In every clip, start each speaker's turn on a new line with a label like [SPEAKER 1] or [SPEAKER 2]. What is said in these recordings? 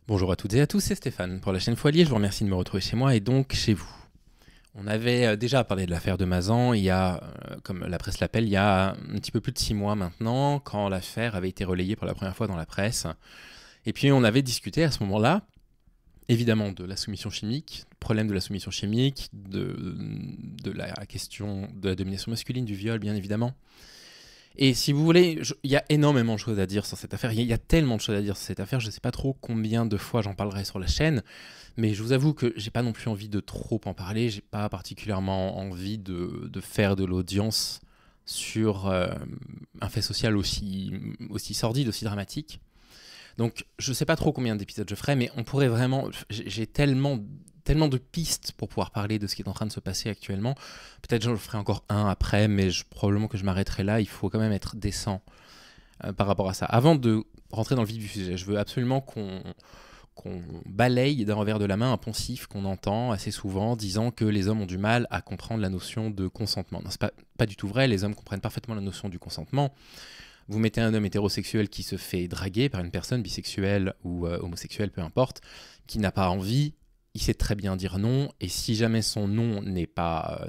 [SPEAKER 1] Bonjour à toutes et à tous, c'est Stéphane pour la chaîne Foilier. Je vous remercie de me retrouver chez moi et donc chez vous. On avait déjà parlé de l'affaire de Mazan il y a, comme la presse l'appelle, il y a un petit peu plus de 6 mois maintenant, quand l'affaire avait été relayée pour la première fois dans la presse. Et puis on avait discuté à ce moment-là, évidemment, de la soumission chimique, problème de la soumission chimique, de la question de la domination masculine, du viol, bien évidemment. Et si vous voulez, il y a énormément de choses à dire sur cette affaire. Il y a tellement de choses à dire sur cette affaire. Je ne sais pas trop combien de fois j'en parlerai sur la chaîne, mais je vous avoue que j'ai pas non plus envie de trop en parler. J'ai pas particulièrement envie de faire de l'audience sur un fait social aussi sordide, aussi dramatique. Donc je sais pas trop combien d'épisodes je ferai, mais on pourrait vraiment... J'ai tellement de pistes pour pouvoir parler de ce qui est en train de se passer actuellement. Peut-être j'en ferai encore un après, mais probablement que je m'arrêterai là. Il faut quand même être décent par rapport à ça. Avant de rentrer dans le vif du sujet, je veux absolument qu'on balaye d'un revers de la main un poncif qu'on entend assez souvent disant que les hommes ont du mal à comprendre la notion de consentement. Non, c'est pas du tout vrai. Les hommes comprennent parfaitement la notion du consentement. Vous mettez un homme hétérosexuel qui se fait draguer par une personne bisexuelle ou homosexuelle, peu importe, qui n'a pas envie, il sait très bien dire non, et si jamais son non n'est pas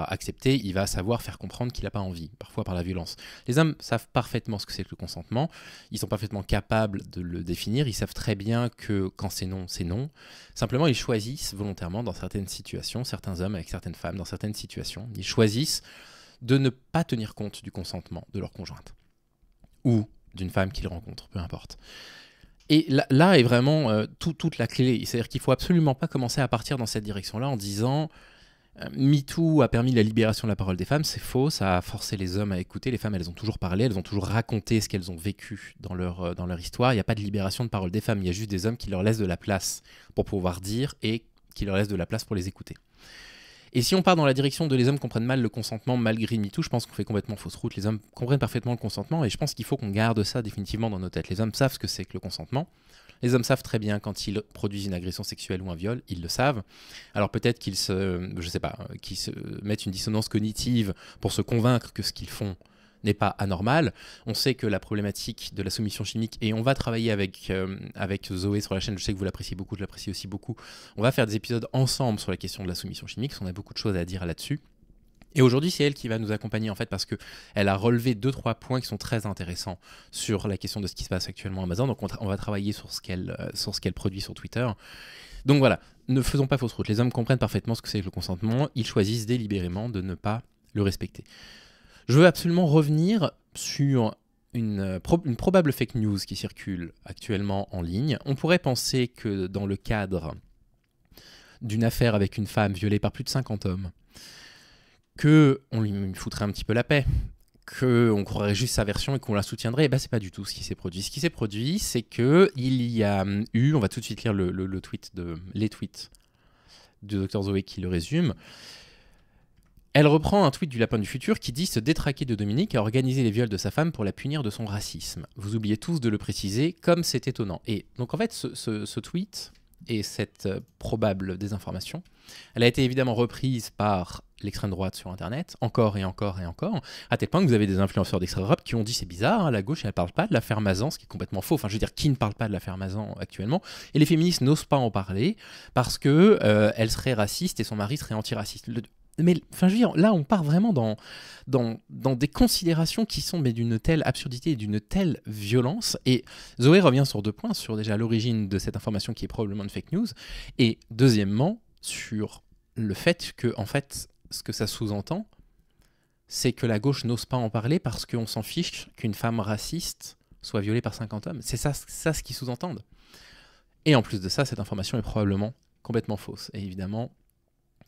[SPEAKER 1] accepté, il va savoir faire comprendre qu'il n'a pas envie, parfois par la violence. Les hommes savent parfaitement ce que c'est que le consentement, ils sont parfaitement capables de le définir, ils savent très bien que quand c'est non, c'est non. Simplement, ils choisissent volontairement dans certaines situations, certains hommes avec certaines femmes, dans certaines situations, ils choisissent de ne pas tenir compte du consentement de leur conjointe ou d'une femme qu'ils rencontrent, peu importe. Et là est vraiment toute la clé. C'est-à-dire qu'il ne faut absolument pas commencer à partir dans cette direction-là en disant MeToo a permis la libération de la parole des femmes. C'est faux, ça a forcé les hommes à écouter. Les femmes, elles ont toujours parlé, elles ont toujours raconté ce qu'elles ont vécu dans leur histoire. Il n'y a pas de libération de parole des femmes, il y a juste des hommes qui leur laissent de la place pour pouvoir dire et qui leur laissent de la place pour les écouter. Et si on part dans la direction de les hommes comprennent mal le consentement malgré MeToo, je pense qu'on fait complètement fausse route. Les hommes comprennent parfaitement le consentement et je pense qu'il faut qu'on garde ça définitivement dans nos têtes. Les hommes savent ce que c'est que le consentement. Les hommes savent très bien quand ils produisent une agression sexuelle ou un viol, ils le savent. Alors peut-être qu'ils qu'ils se mettent une dissonance cognitive pour se convaincre que ce qu'ils font n'est pas anormal. On sait que la problématique de la soumission chimique, et on va travailler avec Zoé sur la chaîne, je sais que vous l'appréciez beaucoup, je l'apprécie aussi beaucoup, on va faire des épisodes ensemble sur la question de la soumission chimique, parce qu'on a beaucoup de choses à dire là-dessus. Et aujourd'hui, c'est elle qui va nous accompagner en fait parce qu'elle a relevé 2-3 points qui sont très intéressants sur la question de ce qui se passe actuellement à Amazon. Donc on va travailler sur ce qu'elle produit sur Twitter. Donc voilà, ne faisons pas fausse route. Les hommes comprennent parfaitement ce que c'est que le consentement. Ils choisissent délibérément de ne pas le respecter. Je veux absolument revenir sur une probable fake news qui circule actuellement en ligne. On pourrait penser que dans le cadre d'une affaire avec une femme violée par plus de 50 hommes, qu'on lui foutrait un petit peu la paix, qu'on croirait juste sa version et qu'on la soutiendrait, et ben c'est pas du tout ce qui s'est produit. Ce qui s'est produit, c'est qu'il y a eu, on va tout de suite lire les tweets de Dr Zoé qui le résume. Elle reprend un tweet du Lapin du Futur qui dit se détraquer de Dominique a organisé les viols de sa femme pour la punir de son racisme. Vous oubliez tous de le préciser, comme c'est étonnant. Et donc en fait, ce tweet et cette probable désinformation, elle a été évidemment reprise par l'extrême droite sur Internet, encore et encore et encore, à tel point que vous avez des influenceurs d'extrême droite qui ont dit c'est bizarre, hein, la gauche elle parle pas de l'affaire Mazan, ce qui est complètement faux. Enfin je veux dire, qui ne parle pas de l'affaire Mazan actuellement? Et les féministes n'osent pas en parler parce que elle serait raciste et son mari serait antiraciste. Mais enfin, je veux dire, là, on part vraiment dans des considérations qui sont d'une telle absurdité et d'une telle violence. Et Zoé revient sur 2 points, sur déjà l'origine de cette information qui est probablement une fake news, et deuxièmement, sur le fait que, en fait, ce que ça sous-entend, c'est que la gauche n'ose pas en parler parce qu'on s'en fiche qu'une femme raciste soit violée par 50 hommes. C'est ça ce qu'ils sous-entendent. Et en plus de ça, cette information est probablement complètement fausse. Et évidemment,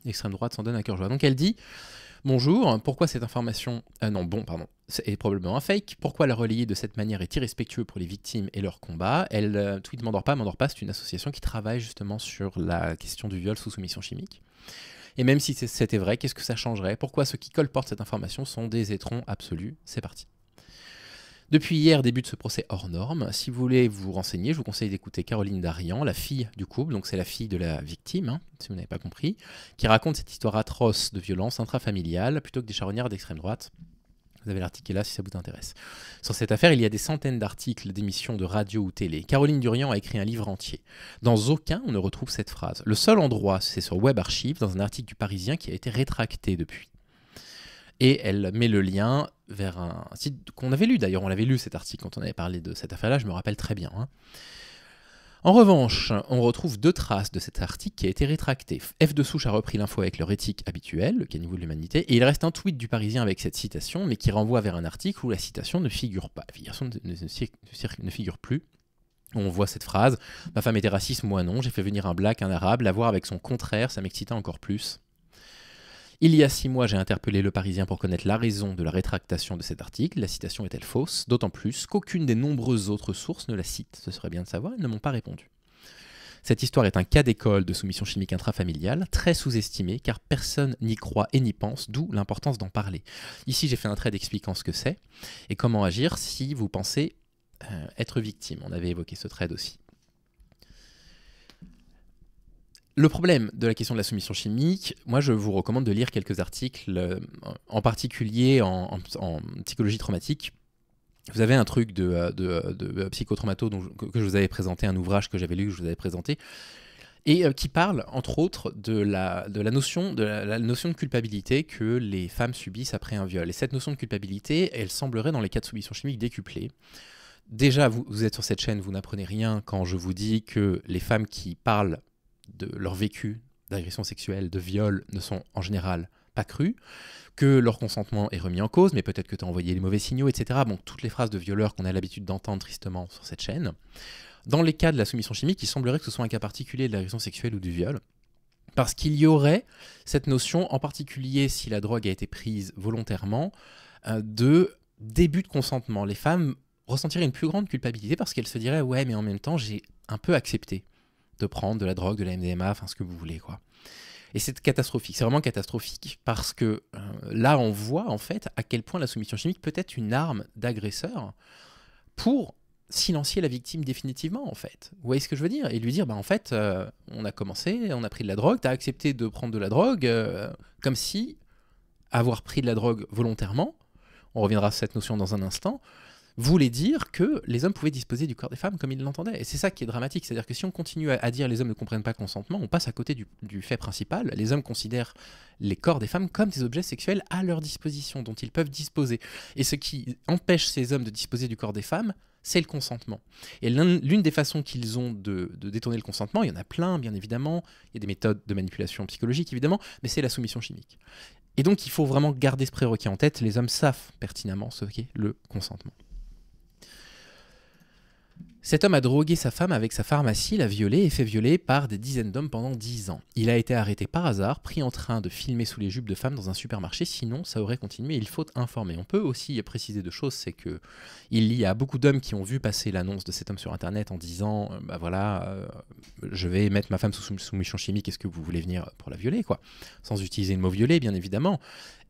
[SPEAKER 1] l'extrême droite s'en donne à cœur joie. Donc elle dit « Bonjour, pourquoi cette information... est probablement un fake. Pourquoi la relayer de cette manière est irrespectueux pour les victimes et leur combat ?» Elle tweet M'endors pas, c'est une association qui travaille justement sur la question du viol sous soumission chimique. Et même si c'était vrai, qu'est-ce que ça changerait? Pourquoi ceux qui colportent cette information sont des étrons absolus? C'est parti. Depuis hier débute ce procès hors norme. Si vous voulez vous renseigner, je vous conseille d'écouter Caroline Darian, la fille du couple, donc c'est la fille de la victime, hein, si vous n'avez pas compris, qui raconte cette histoire atroce de violence intrafamiliale plutôt que des charognards d'extrême droite. Vous Vous avez l'article qui est là si ça vous intéresse. Sur cette affaire, il y a des centaines d'articles, d'émissions de radio ou télé. Caroline Durian a écrit un livre entier. Dans aucun, on ne retrouve cette phrase. Le seul endroit, c'est sur Web Archive, dans un article du Parisien qui a été rétracté depuis. Et elle met le lien vers un site qu'on avait lu. D'ailleurs, on l'avait lu cet article quand on avait parlé de cette affaire-là, je me rappelle très bien. En revanche, on retrouve 2 traces de cet article qui a été rétracté. F de Souche a repris l'info avec leur éthique habituelle, le caniveau de l'humanité, et il reste un tweet du Parisien avec cette citation, mais qui renvoie vers un article où la citation ne figure pas. La citation ne figure plus. On voit cette phrase « Ma femme était raciste, moi non, j'ai fait venir un black, un arabe, la voir avec son contraire, ça m'excitait encore plus. » Il y a 6 mois, j'ai interpellé le Parisien pour connaître la raison de la rétractation de cet article. La citation est-elle fausse? D'autant plus qu'aucune des nombreuses autres sources ne la cite. Ce serait bien de savoir, elles ne m'ont pas répondu. Cette histoire est un cas d'école de soumission chimique intrafamiliale, très sous-estimé, car personne n'y croit et n'y pense, d'où l'importance d'en parler. Ici, j'ai fait un trade expliquant ce que c'est et comment agir si vous pensez être victime. On avait évoqué ce trade aussi. Le problème de la question de la soumission chimique, moi je vous recommande de lire quelques articles, en particulier en psychologie traumatique. Vous avez un truc de psychotraumato que je vous avais présenté, un ouvrage que j'avais lu, que je vous avais présenté, et qui parle entre autres de la notion de culpabilité que les femmes subissent après un viol. Et cette notion de culpabilité, elle semblerait dans les cas de soumission chimique décuplée. Déjà, vous êtes sur cette chaîne, vous n'apprenez rien quand je vous dis que les femmes qui parlent de leur vécu d'agression sexuelle, de viol, ne sont en général pas crues, que leur consentement est remis en cause, mais peut-être que tu as envoyé les mauvais signaux, etc. Bon, toutes les phrases de violeurs qu'on a l'habitude d'entendre tristement sur cette chaîne. Dans les cas de la soumission chimique, il semblerait que ce soit un cas particulier de l'agression sexuelle ou du viol, parce qu'il y aurait cette notion, en particulier si la drogue a été prise volontairement, de début de consentement. Les femmes ressentiraient une plus grande culpabilité parce qu'elles se diraient « ouais, mais en même temps, j'ai un peu accepté de prendre de la drogue, de la MDMA, enfin ce que vous voulez, quoi. » Et c'est catastrophique, c'est vraiment catastrophique parce que là on voit en fait à quel point la soumission chimique peut être une arme d'agresseur pour silencier la victime définitivement en fait. Vous voyez ce que je veux dire? Et lui dire, bah en fait, on a commencé, on a pris de la drogue, t'as accepté de prendre de la drogue, comme si avoir pris de la drogue volontairement, on reviendra sur cette notion dans un instant, voulait dire que les hommes pouvaient disposer du corps des femmes comme ils l'entendaient. Et c'est ça qui est dramatique, c'est-à-dire que si on continue à dire les hommes ne comprennent pas le consentement, on passe à côté du fait principal. Les hommes considèrent les corps des femmes comme des objets sexuels à leur disposition, dont ils peuvent disposer. Et ce qui empêche ces hommes de disposer du corps des femmes, c'est le consentement. Et l'une des façons qu'ils ont de détourner le consentement, il y en a plein, bien évidemment, il y a des méthodes de manipulation psychologique, évidemment, mais c'est la soumission chimique. Et donc, il faut vraiment garder ce prérequis en tête, les hommes savent pertinemment ce qu'est le consentement. Cet homme a drogué sa femme avec sa pharmacie, l'a violée et fait violer par des dizaines d'hommes pendant 10 ans. Il a été arrêté par hasard, pris en train de filmer sous les jupes de femmes dans un supermarché, sinon ça aurait continué, il faut informer. On peut aussi préciser deux choses, c'est que il y a beaucoup d'hommes qui ont vu passer l'annonce de cet homme sur internet en disant bah voilà, je vais mettre ma femme sous soumission chimique, est-ce que vous voulez venir pour la violer, quoi, sans utiliser le mot violer bien évidemment.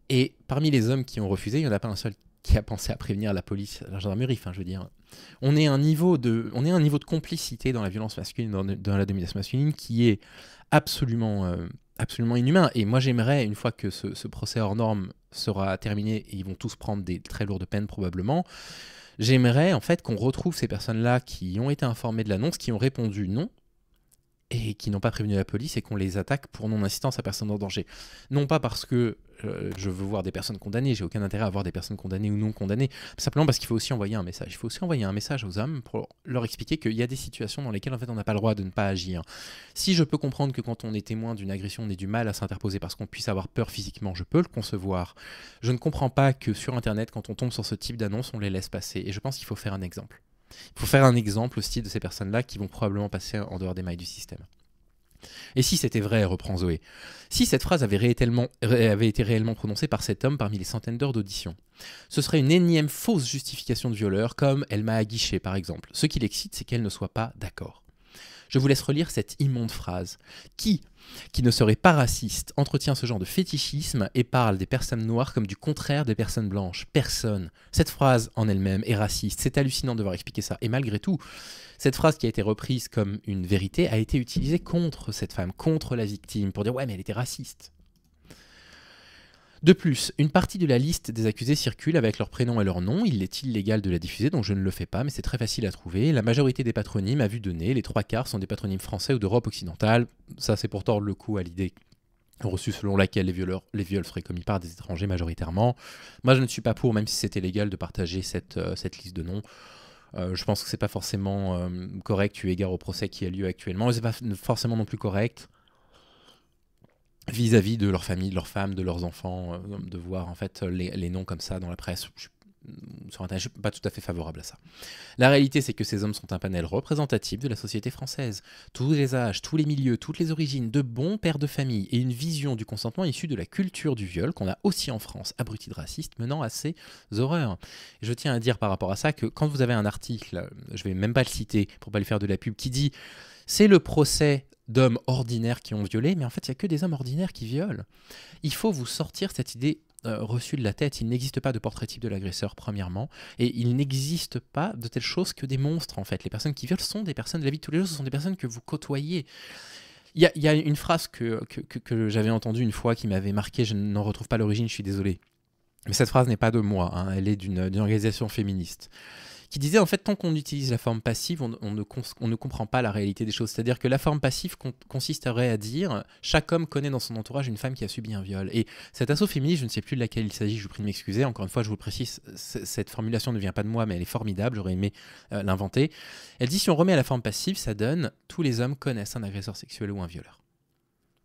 [SPEAKER 1] Et parmi les hommes qui ont refusé, il n'y en a pas un seul qui a pensé à prévenir la police, la gendarmerie, enfin je veux dire. On est à un niveau de complicité dans la violence masculine, dans la domination masculine, qui est absolument inhumain. Et moi j'aimerais, une fois que ce procès hors norme sera terminé, et ils vont tous prendre des très lourdes peines probablement, j'aimerais en fait qu'on retrouve ces personnes-là qui ont été informées de l'annonce, qui ont répondu non, et qui n'ont pas prévenu la police et qu'on les attaque pour non-assistance à personne en danger. Non pas parce que je veux voir des personnes condamnées, j'ai aucun intérêt à voir des personnes condamnées ou non condamnées, simplement parce qu'il faut aussi envoyer un message. Il faut aussi envoyer un message aux hommes pour leur expliquer qu'il y a des situations dans lesquelles en fait on n'a pas le droit de ne pas agir. Si je peux comprendre que quand on est témoin d'une agression, on ait du mal à s'interposer parce qu'on puisse avoir peur physiquement, je peux le concevoir. Je ne comprends pas que sur internet, quand on tombe sur ce type d'annonce, on les laisse passer. Et je pense qu'il faut faire un exemple. Il faut faire un exemple aussi de ces personnes-là qui vont probablement passer en dehors des mailles du système. Et si c'était vrai, reprend Zoé, si cette phrase avait été réellement prononcée par cet homme parmi les centaines d'heures d'audition, ce serait une énième fausse justification de violeur, comme elle m'a aguiché par exemple. Ce qui l'excite, c'est qu'elle ne soit pas d'accord. Je vous laisse relire cette immonde phrase. Qui ne serait pas raciste, entretient ce genre de fétichisme et parle des personnes noires comme du contraire des personnes blanches? Personne. Cette phrase en elle-même est raciste. C'est hallucinant de devoir expliquer ça. Et malgré tout, cette phrase qui a été reprise comme une vérité a été utilisée contre cette femme, contre la victime, pour dire « ouais, mais elle était raciste ». De plus, une partie de la liste des accusés circule avec leur prénom et leur nom. Il est illégal de la diffuser, donc je ne le fais pas, mais c'est très facile à trouver. La majorité des patronymes, à vue de nez, les 3/4 sont des patronymes français ou d'Europe occidentale. Ça, c'est pour tordre le cou à l'idée reçue selon laquelle les viols seraient commis par des étrangers majoritairement. Moi, je ne suis pas pour, même si c'était légal, de partager cette liste de noms. Je pense que c'est pas forcément correct eu égard au procès qui a lieu actuellement. C'est pas forcément non plus correct vis-à-vis de leur famille, de leurs femmes, de leurs enfants, de voir en fait les noms comme ça dans la presse. Sur Internet, je ne suis pas tout à fait favorable à ça. La réalité, c'est que ces hommes sont un panel représentatif de la société française. Tous les âges, tous les milieux, toutes les origines, de bons pères de famille et une vision du consentement issue de la culture du viol qu'on a aussi en France, abruti de racistes, menant à ces horreurs. Et je tiens à dire par rapport à ça que quand vous avez un article, je ne vais même pas le citer pour ne pas lui faire de la pub, qui dit « c'est le procès d'hommes ordinaires qui ont violé », mais en fait, il n'y a que des hommes ordinaires qui violent. Il faut vous sortir cette idée reçue de la tête. Il n'existe pas de portrait type de l'agresseur, premièrement, et il n'existe pas de telle chose que des monstres, en fait. Les personnes qui violent sont des personnes de la vie de tous les jours, ce sont des personnes que vous côtoyez. Il y a une phrase que j'avais entendue une fois qui m'avait marqué, je n'en retrouve pas l'origine, je suis désolé. Mais cette phrase n'est pas de moi, hein, elle est d'une organisation féministe, qui disait en fait tant qu'on utilise la forme passive, on ne comprend pas la réalité des choses. C'est-à-dire que la forme passive consisterait à dire chaque homme connaît dans son entourage une femme qui a subi un viol. Et cet assaut féministe, je ne sais plus de laquelle il s'agit, je vous prie de m'excuser. Encore une fois, je vous le précise, cette formulation ne vient pas de moi, mais elle est formidable, j'aurais aimé l'inventer. Elle dit si on remet à la forme passive, ça donne tous les hommes connaissent un agresseur sexuel ou un violeur.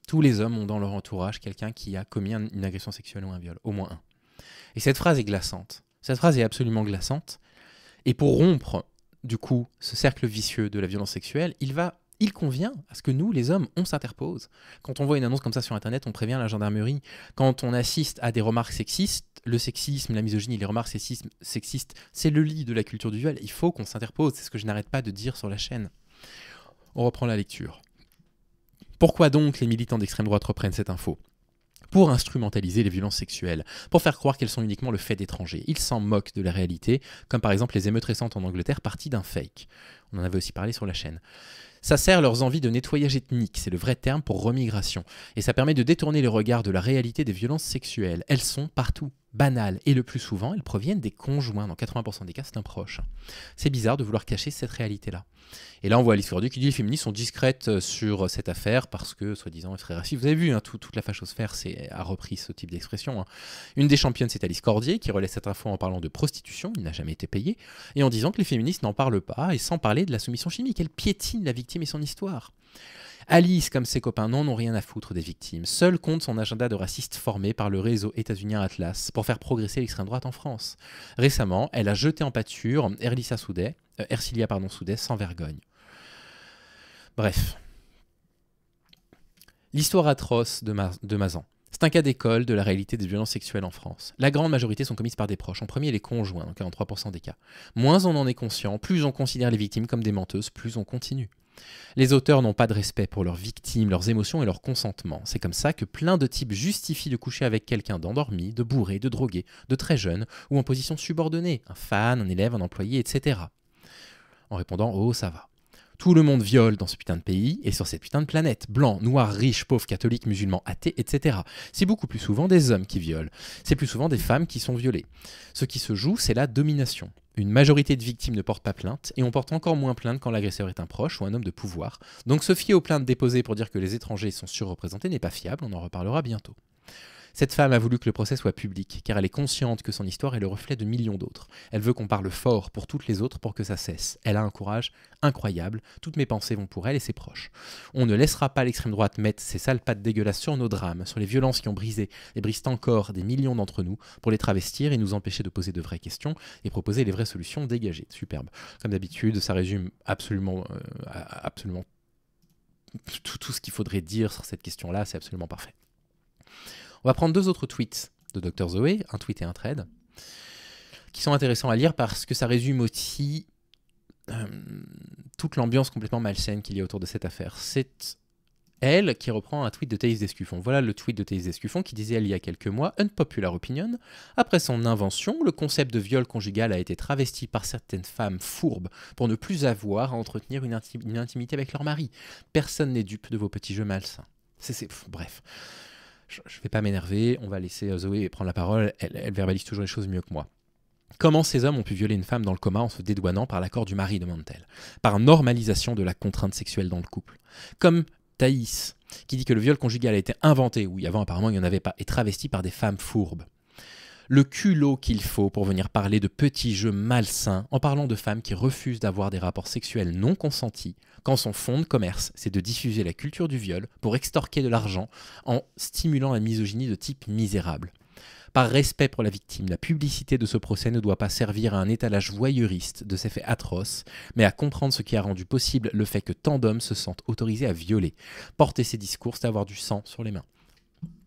[SPEAKER 1] Tous les hommes ont dans leur entourage quelqu'un qui a commis une agression sexuelle ou un viol, au moins un. Et cette phrase est glaçante. Cette phrase est absolument glaçante. Et pour rompre, du coup, ce cercle vicieux de la violence sexuelle, il convient à ce que nous, les hommes, on s'interpose. Quand on voit une annonce comme ça sur Internet, on prévient la gendarmerie. Quand on assiste à des remarques sexistes, le sexisme, la misogynie, les remarques sexistes, c'est le lit de la culture du viol. Il faut qu'on s'interpose. C'est ce que je n'arrête pas de dire sur la chaîne. On reprend la lecture. Pourquoi donc les militants d'extrême droite reprennent cette info ? Pour instrumentaliser les violences sexuelles, pour faire croire qu'elles sont uniquement le fait d'étrangers. Ils s'en moquent de la réalité, comme par exemple les émeutes récentes en Angleterre parties d'un fake. On en avait aussi parlé sur la chaîne. Ça sert leurs envies de nettoyage ethnique, c'est le vrai terme pour remigration. Et ça permet de détourner le regard de la réalité des violences sexuelles. Elles sont partout, banales, et le plus souvent, elles proviennent des conjoints. Dans 80% des cas, c'est un proche. C'est bizarre de vouloir cacher cette réalité-là. Et là, on voit Alice Cordier qui dit les féministes sont discrètes sur cette affaire parce que, soi-disant, frère raciste. Vous avez vu, hein, toute la fachosphère a repris ce type d'expression. Hein. Une des championnes, c'est Alice Cordier, qui relaie cette info en parlant de prostitution, il n'a jamais été payé, et en disant que les féministes n'en parlent pas, et sans parler de la soumission chimique. Elle piétine la victime et son histoire. Alice, comme ses copains, n'ont rien à foutre des victimes. Seul compte son agenda de raciste formé par le réseau états-unien Atlas pour faire progresser l'extrême droite en France. Récemment, elle a jeté en pâture Ercilia Soudais sans vergogne. Bref. L'histoire atroce de Mazan. C'est un cas d'école de la réalité des violences sexuelles en France. La grande majorité sont commises par des proches, en premier les conjoints, dans 43% des cas. Moins on en est conscient, plus on considère les victimes comme des menteuses, plus on continue. Les auteurs n'ont pas de respect pour leurs victimes, leurs émotions et leur consentement. C'est comme ça que plein de types justifient de coucher avec quelqu'un d'endormi, de bourré, de drogué, de très jeune ou en position subordonnée, un fan, un élève, un employé, etc. En répondant « Oh, ça va ». Tout le monde viole dans ce putain de pays et sur cette putain de planète. Blancs, noirs, riches, pauvres, catholiques, musulmans, athées, etc. C'est beaucoup plus souvent des hommes qui violent. C'est plus souvent des femmes qui sont violées. Ce qui se joue, c'est la domination. Une majorité de victimes ne portent pas plainte et on porte encore moins plainte quand l'agresseur est un proche ou un homme de pouvoir. Donc se fier aux plaintes déposées pour dire que les étrangers sont surreprésentés n'est pas fiable, on en reparlera bientôt. Cette femme a voulu que le procès soit public, car elle est consciente que son histoire est le reflet de millions d'autres. Elle veut qu'on parle fort pour toutes les autres pour que ça cesse. Elle a un courage incroyable, toutes mes pensées vont pour elle et ses proches. On ne laissera pas l'extrême droite mettre ses sales pattes dégueulasses sur nos drames, sur les violences qui ont brisé et brisent encore des millions d'entre nous, pour les travestir et nous empêcher de poser de vraies questions et proposer les vraies solutions dégagées. Superbe. Comme d'habitude, ça résume absolument tout ce qu'il faudrait dire sur cette question-là, c'est absolument parfait. On va prendre deux autres tweets de Dr Zoé, un tweet et un thread, qui sont intéressants à lire parce que ça résume aussi toute l'ambiance complètement malsaine qu'il y a autour de cette affaire. C'est elle qui reprend un tweet de Théis Descuffon. Voilà le tweet de Théis Descuffon qui disait il y a quelques mois, Unpopular Opinion, après son invention, le concept de viol conjugal a été travesti par certaines femmes fourbes pour ne plus avoir à entretenir une intimité avec leur mari. Personne n'est dupe de vos petits jeux malsains. Bref. je ne vais pas m'énerver, on va laisser Zoé prendre la parole, elle verbalise toujours les choses mieux que moi. Comment ces hommes ont pu violer une femme dans le coma en se dédouanant par l'accord du mari, demande-t-elle, par normalisation de la contrainte sexuelle dans le couple. Comme Thaïs, qui dit que le viol conjugal a été inventé, oui, avant apparemment il n'y en avait pas, et travesti par des femmes fourbes. Le culot qu'il faut pour venir parler de petits jeux malsains en parlant de femmes qui refusent d'avoir des rapports sexuels non consentis quand son fond de commerce, c'est de diffuser la culture du viol pour extorquer de l'argent en stimulant la misogynie de type misérable. Par respect pour la victime, la publicité de ce procès ne doit pas servir à un étalage voyeuriste de ces faits atroces, mais à comprendre ce qui a rendu possible le fait que tant d'hommes se sentent autorisés à violer. Porter ces discours, c'est avoir du sang sur les mains.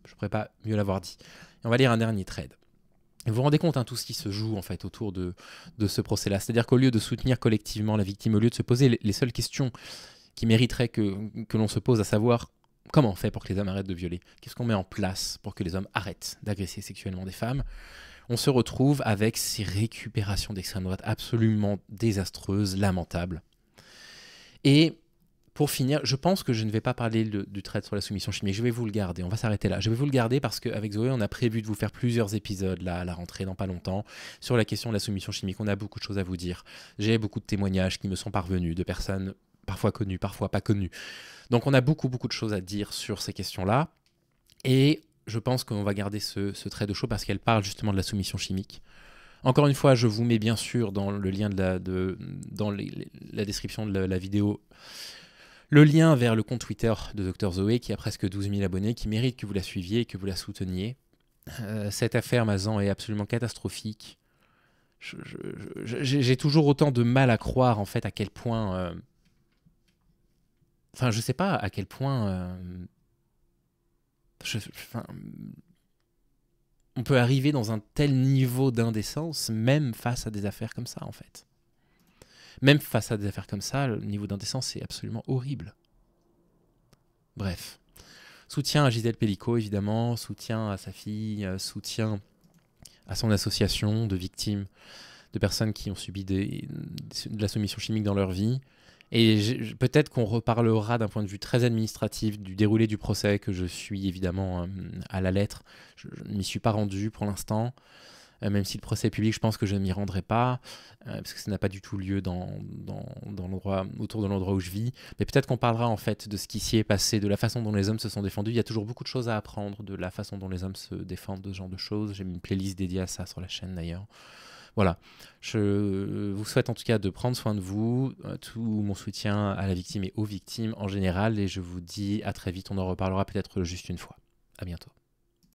[SPEAKER 1] Je ne pourrais pas mieux l'avoir dit. Et on va lire un dernier thread. Vous vous rendez compte, tout ce qui se joue en fait autour de ce procès-là. C'est-à-dire qu'au lieu de soutenir collectivement la victime, au lieu de se poser les seules questions qui mériteraient que l'on se pose, à savoir comment on fait pour que les hommes arrêtent de violer, qu'est-ce qu'on met en place pour que les hommes arrêtent d'agresser sexuellement des femmes, on se retrouve avec ces récupérations d'extrême droite absolument désastreuses, lamentables. Et pour finir, je pense que je ne vais pas parler du trait sur la soumission chimique, je vais vous le garder, on va s'arrêter là. Je vais vous le garder parce qu'avec Zoé, on a prévu de vous faire plusieurs épisodes là, à la rentrée, dans pas longtemps, sur la question de la soumission chimique. On a beaucoup de choses à vous dire. J'ai beaucoup de témoignages qui me sont parvenus de personnes parfois connues, parfois pas connues. Donc on a beaucoup de choses à dire sur ces questions-là. Et je pense qu'on va garder ce trait de show parce qu'elle parle justement de la soumission chimique. Encore une fois, je vous mets bien sûr dans le lien dans la description de la vidéo le lien vers le compte Twitter de Dr Zoé qui a presque 12 000 abonnés, qui mérite que vous la suiviez et que vous la souteniez. Cette affaire Mazan est absolument catastrophique. J'ai toujours autant de mal à croire en fait à quel point... Enfin, je sais pas à quel point... on peut arriver dans un tel niveau d'indécence même face à des affaires comme ça en fait. Même face à des affaires comme ça, le niveau d'indécence est absolument horrible. Bref. Soutien à Gisèle Pellicot, évidemment. Soutien à sa fille. Soutien à son association de victimes, de personnes qui ont subi de la soumission chimique dans leur vie. Et peut-être qu'on reparlera d'un point de vue très administratif du déroulé du procès, que je suis évidemment à la lettre. Je ne m'y suis pas rendu pour l'instant. Même si le procès est public, je pense que je ne m'y rendrai pas, parce que ça n'a pas du tout lieu autour de l'endroit où je vis. Mais peut-être qu'on parlera en fait de ce qui s'y est passé, de la façon dont les hommes se sont défendus. Il y a toujours beaucoup de choses à apprendre de la façon dont les hommes se défendent de ce genre de choses. J'ai mis une playlist dédiée à ça sur la chaîne d'ailleurs. Voilà, je vous souhaite en tout cas de prendre soin de vous, tout mon soutien à la victime et aux victimes en général, et je vous dis à très vite, on en reparlera peut-être juste une fois. À bientôt.